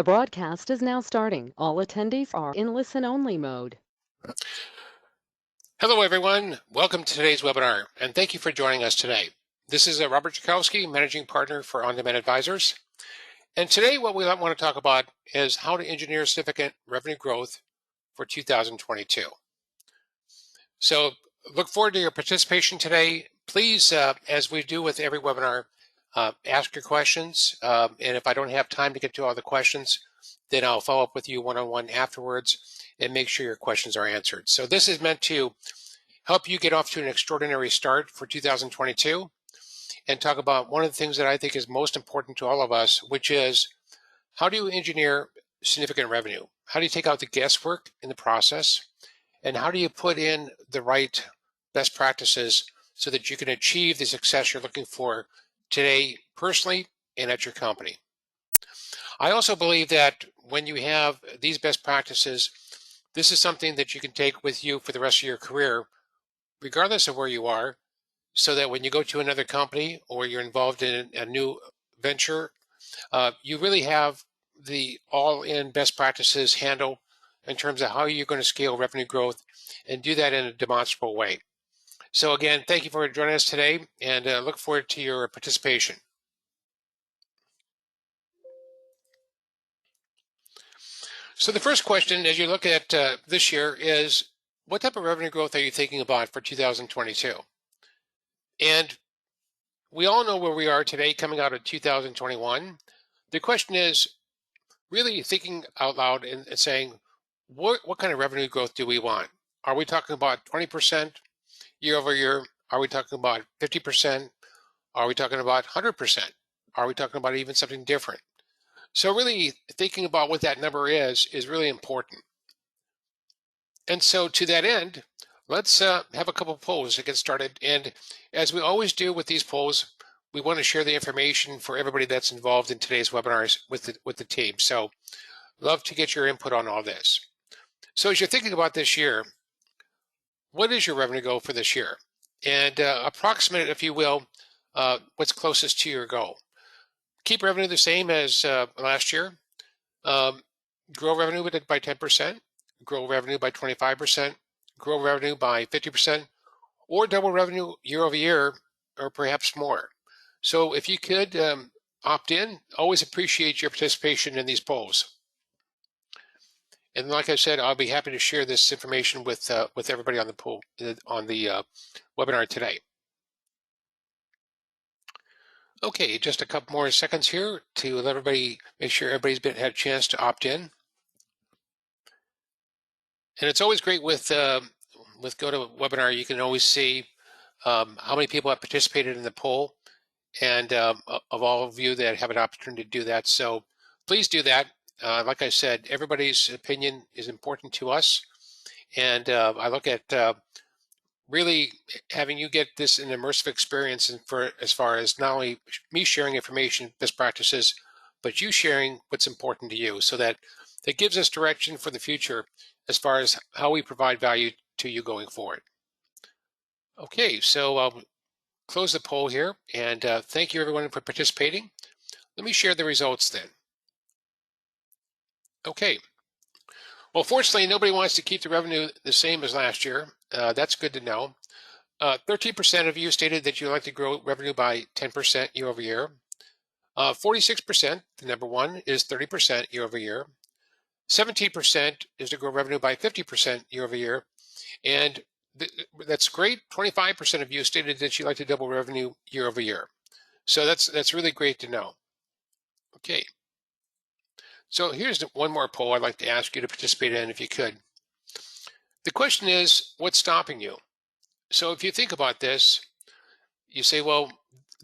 The broadcast is now starting. All attendees are in listen-only mode. Hello, everyone. Welcome to today's webinar, and thank you for joining us today. This is Robert Jakowski, Managing Partner for On-Demand Advisors. And today what we want to talk about is how to engineer significant revenue growth for 2022. So look forward to your participation today. Please, as we do with every webinar, ask your questions. And if I don't have time to get to all the questions, then I'll follow up with you one-on-one afterwards and make sure your questions are answered. So this is meant to help you get off to an extraordinary start for 2022 and talk about one of the things that I think is most important to all of us, which is how do you engineer significant revenue? How do you take out the guesswork in the process? And how do you put in the right best practices so that you can achieve the success you're looking for today, personally, and at your company? I also believe that when you have these best practices, this is something that you can take with you for the rest of your career, regardless of where you are, so that when you go to another company or you're involved in a new venture, you really have the all-in best practices handle in terms of how you're going to scale revenue growth and do that in a demonstrable way. So again, thank you for joining us today, and look forward to your participation. So the first question as you look at this year is, what type of revenue growth are you thinking about for 2022? And we all know where we are today coming out of 2021. The question is really thinking out loud and saying, what kind of revenue growth do we want? Are we talking about 20% year over year? Are we talking about 50%? Are we talking about 100%? Are we talking about even something different? So really thinking about what that number is really important. And so to that end, let's have a couple of polls to get started. And as we always do with these polls, we want to share the information for everybody that's involved in today's webinars with the team. So love to get your input on all this. So as you're thinking about this year, what is your revenue goal for this year? And approximate, if you will, what's closest to your goal. Keep revenue the same as last year. Grow revenue by 10%, grow revenue by 25%, grow revenue by 50%, or double revenue year over year, or perhaps more. So if you could opt in, always appreciate your participation in these polls. And like I said, I'll be happy to share this information with everybody on the poll on the webinar today. Okay, just a couple more seconds here to let everybody make sure everybody's had a chance to opt in. And it's always great with GoToWebinar, you can always see how many people have participated in the poll, and of all of you that have an opportunity to do that. So please do that. Like I said, everybody's opinion is important to us, and I look at really having you get this an immersive experience, and for as far as not only me sharing information, best practices, but you sharing what's important to you, so that gives us direction for the future as far as how we provide value to you going forward. Okay, so I'll close the poll here, and thank you everyone for participating. Let me share the results then. Okay. Well, fortunately, nobody wants to keep the revenue the same as last year. That's good to know. 13% of you stated that you'd like to grow revenue by 10% year over year. 46%, the number one, is 30% year over year. 17% is to grow revenue by 50% year over year. And that's great. 25% of you stated that you'd like to double revenue year over year. So that's really great to know. Okay. So here's one more poll I'd like to ask you to participate in if you could. The question is, what's stopping you? So if you think about this, you say, well,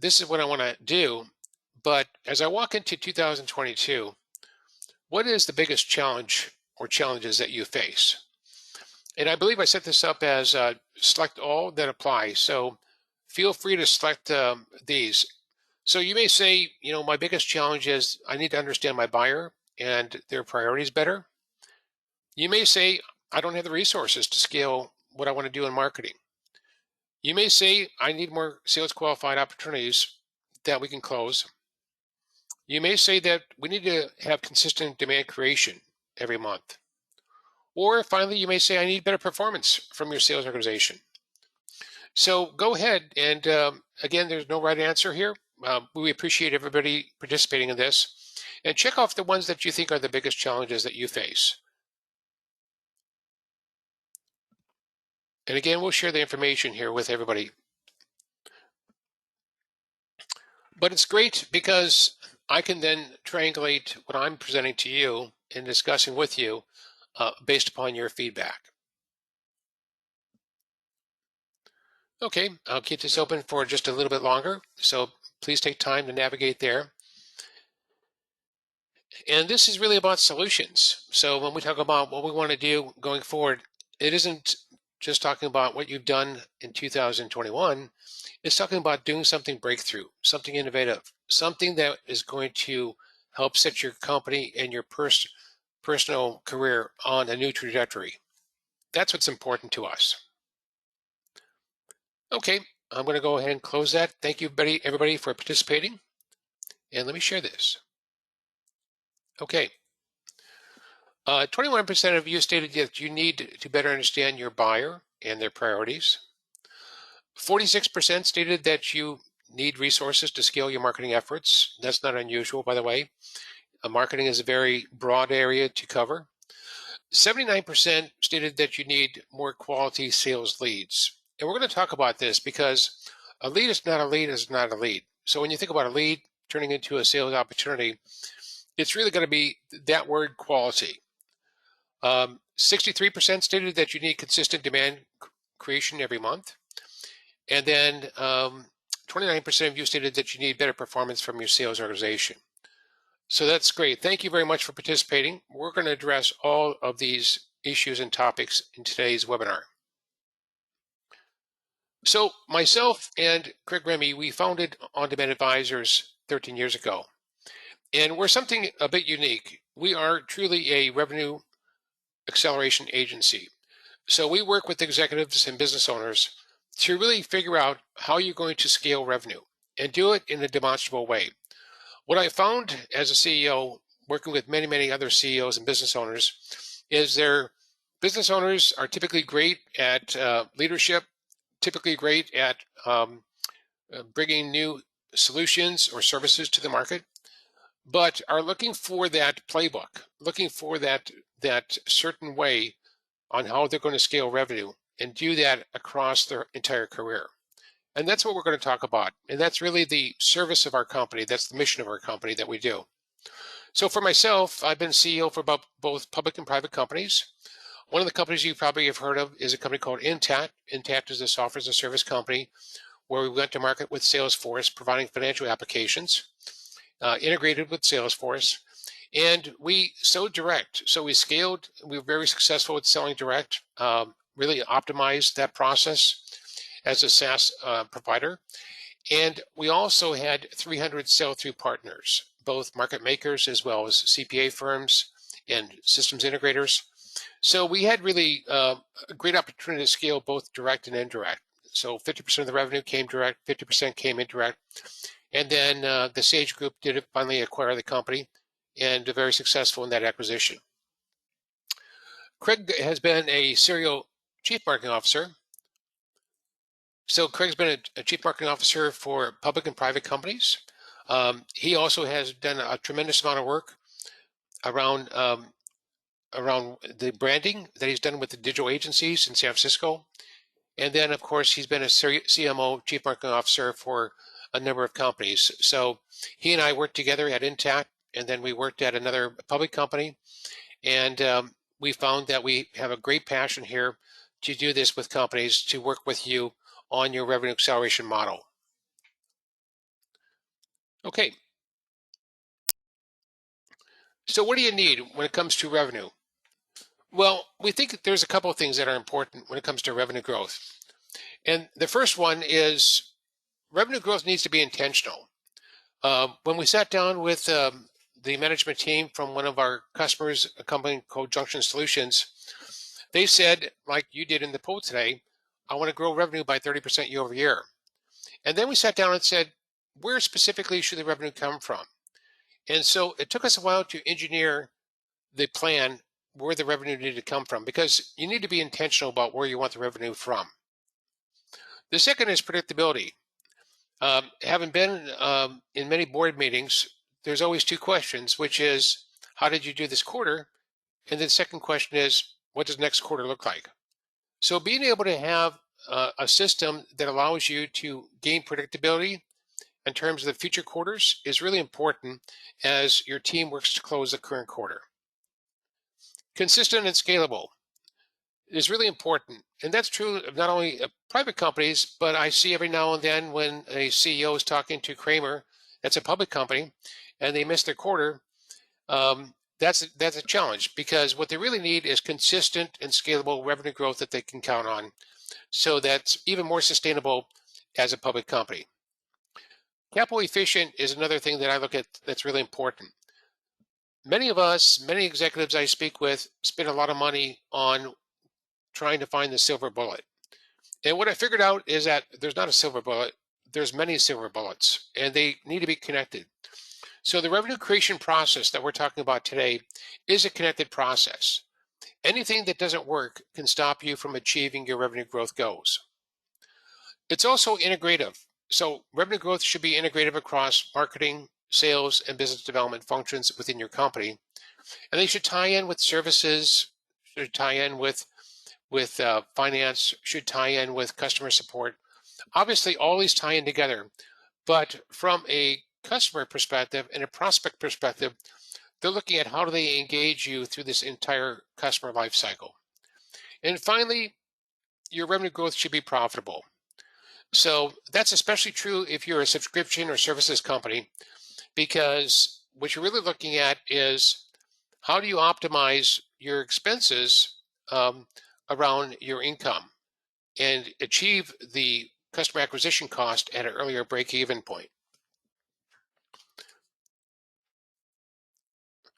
this is what I want to do, but as I walk into 2022, what is the biggest challenge or challenges that you face? And I believe I set this up as select all that apply. So feel free to select these. So you may say, my biggest challenge is I need to understand my buyer and their priorities better. You may say, I don't have the resources to scale what I want to do in marketing. You may say, I need more sales qualified opportunities that we can close. You may say that we need to have consistent demand creation every month. Or finally, you may say, I need better performance from your sales organization. So go ahead and again, there's no right answer here. We appreciate everybody participating in this. And check off the ones that you think are the biggest challenges that you face. And again, we'll share the information here with everybody. But it's great because I can then triangulate what I'm presenting to you and discussing with you based upon your feedback. Okay, I'll keep this open for just a little bit longer, so please take time to navigate there. And this is really about solutions. So when we talk about what we want to do going forward, it isn't just talking about what you've done in 2021. It's talking about doing something breakthrough, something innovative, something that is going to help set your company and your personal career on a new trajectory. That's what's important to us. Okay, I'm going to go ahead and close that. Thank you, everybody, for participating. And let me share this. Okay. 21% of you stated that you need to better understand your buyer and their priorities. 46% stated that you need resources to scale your marketing efforts. That's not unusual, by the way. Marketing is a very broad area to cover. 79% stated that you need more quality sales leads. And we're going to talk about this because a lead is not a lead is not a lead. So when you think about a lead turning into a sales opportunity, it's really going to be that word quality. 63% stated that you need consistent demand creation every month. And then 29% of you stated that you need better performance from your sales organization. So that's great. Thank you very much for participating. We're going to address all of these issues and topics in today's webinar. So myself and Craig Remy, we founded On Demand Advisors 13 years ago. And we're something a bit unique. We are truly a revenue acceleration agency. So we work with executives and business owners to really figure out how you're going to scale revenue and do it in a demonstrable way. What I found as a CEO, working with many, many other CEOs and business owners, is their business owners are typically great at leadership, typically great at bringing new solutions or services to the market, but are looking for that playbook, looking for that certain way on how they're going to scale revenue and do that across their entire career. And that's what we're going to talk about. And that's really the service of our company. That's the mission of our company that we do. So for myself, I've been CEO for both public and private companies. One of the companies you probably have heard of is a company called Intact. Intact is a software as a service company where we went to market with Salesforce, providing financial applications, integrated with Salesforce. And we sold direct. So we scaled. We were very successful with selling direct, really optimized that process as a SaaS provider. And we also had 300 sell-through partners, both market makers as well as CPA firms and systems integrators. So we had really a great opportunity to scale both direct and indirect. So 50% of the revenue came direct, 50% came indirect. And then the Sage Group did finally acquire the company and very successful in that acquisition. Craig has been a serial chief marketing officer. So Craig's been a chief marketing officer for public and private companies. He also has done a tremendous amount of work around the branding that he's done with the digital agencies in San Francisco. And then, of course, he's been a CMO, chief marketing officer for a number of companies. So he and I worked together at Intact, and then we worked at another public company. And we found that we have a great passion here to do this with companies, to work with you on your revenue acceleration model. Okay. So what do you need when it comes to revenue? Well, we think there's a couple of things that are important when it comes to revenue growth. And the first one is revenue growth needs to be intentional. When we sat down with the management team from one of our customers, a company called Junction Solutions, they said, like you did in the poll today, I want to grow revenue by 30% year over year. And then we sat down and said, where specifically should the revenue come from? And so it took us a while to engineer the plan where the revenue needed to come from because you need to be intentional about where you want the revenue from. The second is predictability. Having been in many board meetings, there's always two questions, which is, how did you do this quarter? And then the second question is, what does next quarter look like? So being able to have a system that allows you to gain predictability in terms of the future quarters is really important as your team works to close the current quarter. Consistent and scalable is really important. And that's true of not only private companies, but I see every now and then when a CEO is talking to Kramer, that's a public company, and they miss their quarter. That's a challenge because what they really need is consistent and scalable revenue growth that they can count on, so that's even more sustainable as a public company. Capital efficient is another thing that I look at that's really important. Many of us, many executives I speak with, spend a lot of money on trying to find the silver bullet. And what I figured out is that there's not a silver bullet, there's many silver bullets, and they need to be connected. So the revenue creation process that we're talking about today is a connected process. Anything that doesn't work can stop you from achieving your revenue growth goals. It's also integrative. So revenue growth should be integrative across marketing, sales, and business development functions within your company. And they should tie in with services, should tie in with finance, should tie in with customer support. Obviously, all these tie in together, but from a customer perspective and a prospect perspective, they're looking at how do they engage you through this entire customer life cycle. And finally, your revenue growth should be profitable. So that's especially true if you're a subscription or services company, because what you're really looking at is how do you optimize your expenses around your income and achieve the customer acquisition cost at an earlier break-even point.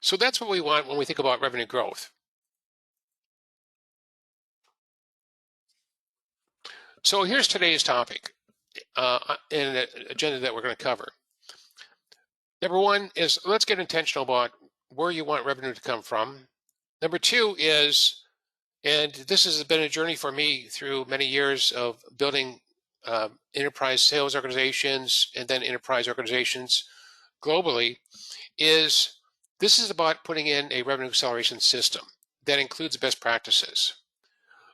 So that's what we want when we think about revenue growth. So here's today's topic and the agenda that we're going to cover. Number one is let's get intentional about where you want revenue to come from. Number two is, and this has been a journey for me through many years of building enterprise sales organizations and then enterprise organizations globally, is this is about putting in a revenue acceleration system that includes best practices.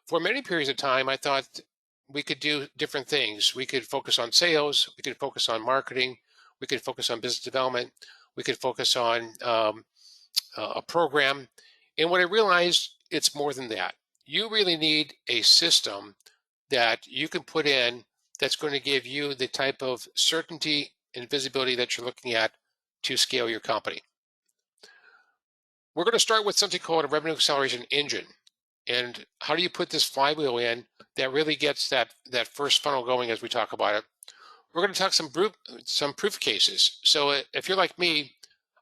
For many periods of time, I thought we could do different things. We could focus on sales, we could focus on marketing, we could focus on business development, we could focus on a program. And what I realized, it's more than that. You really need a system that you can put in that's going to give you the type of certainty and visibility that you're looking at to scale your company. We're going to start with something called a revenue acceleration engine. And how do you put this flywheel in that really gets that first funnel going as we talk about it? We're going to talk some proof cases. So if you're like me,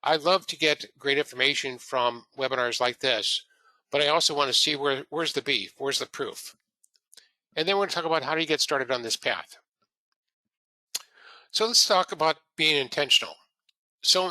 I love to get great information from webinars like this, but I also want to see where's the beef, where's the proof. And then we're going to talk about how do you get started on this path. So let's talk about being intentional. So